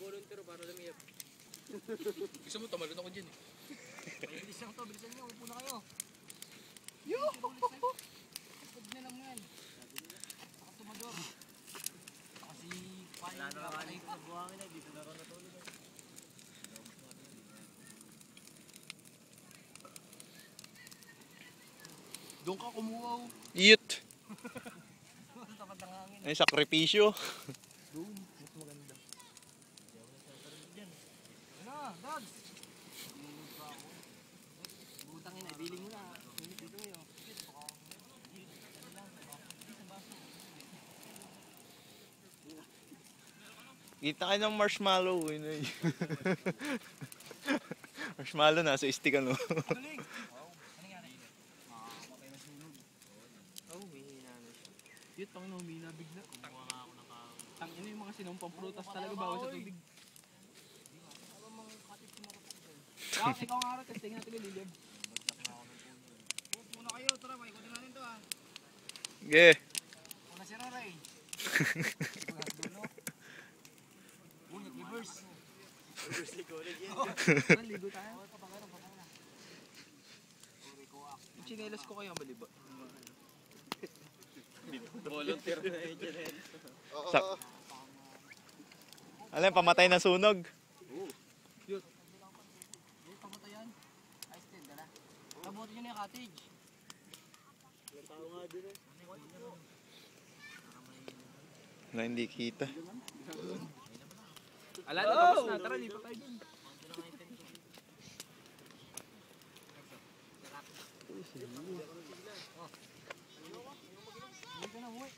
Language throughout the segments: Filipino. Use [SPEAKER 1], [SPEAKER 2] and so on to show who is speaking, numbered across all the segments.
[SPEAKER 1] Volunteer para lumiyap.
[SPEAKER 2] Gusto mo, tamalon ako dyan eh.
[SPEAKER 1] Bilis lang to, bilisan nyo. Upo na kayo.
[SPEAKER 3] Yo!
[SPEAKER 1] Huwag na lang yan. Saka tumador. Saka si Pani.
[SPEAKER 4] Wala na naman yung nabuhangin na. Dito na ako natulog.
[SPEAKER 3] Doon ka kumuha.
[SPEAKER 2] Iyot!
[SPEAKER 1] Takot ng hangin.
[SPEAKER 2] Ay, sakripisyo.
[SPEAKER 3] Doon, mas maganda.
[SPEAKER 1] Ano, Dad? Butang ina, biling mo na. Init dito yun.
[SPEAKER 2] Kita kayo ng marshmallow. Marshmallow na, sa stick ano.
[SPEAKER 1] Galing! Wow. Ano nangyari? Makakapay na sunog.
[SPEAKER 3] Oh, may hina na siya. Yun, tangin na, humina bigla.
[SPEAKER 4] Kumuha nga ako ng
[SPEAKER 3] Tangin na yung mga sinampang prutas talaga bawas sa tubig.
[SPEAKER 1] Ano mga katip kumakapak doon?
[SPEAKER 3] Ikaw nga rin, testing natin yung lilib.
[SPEAKER 1] Upo na kayo, tara, maikutin natin to ha.
[SPEAKER 2] Sige.
[SPEAKER 1] Una si Roray. Dulo. Ulit, reverse.
[SPEAKER 4] reverse ecology yan.
[SPEAKER 3] Tara, ligo tayo.
[SPEAKER 1] Papakara. Uri ko ako.
[SPEAKER 3] Yung chinelas ko kaya maliba.
[SPEAKER 4] Volunteer na yun dyan eh.
[SPEAKER 2] Sak. Alam, pamatay na sunog.
[SPEAKER 1] Yung pamatayan. Ice tea, dala. Nabuti nyo na yung cottage.
[SPEAKER 4] Ilang tao nga din eh.
[SPEAKER 2] Wala, hindi kita.
[SPEAKER 3] Ala, natapos na. Tara, lipat tayo dun.
[SPEAKER 1] Hindi ka na umuwi.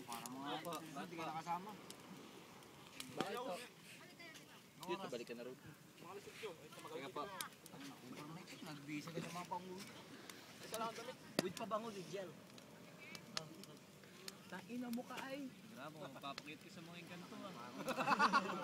[SPEAKER 1] Para mga hindi ka nakasama.
[SPEAKER 3] Bakit to? Dito, balik ka na rin.
[SPEAKER 1] Kaya pa. Nagbisa ka ng mga pangulo.
[SPEAKER 4] With pabango, with gel.
[SPEAKER 3] Tangina mo ka ay.
[SPEAKER 4] Grabe, mapapakit ko sa mga inkanto ah.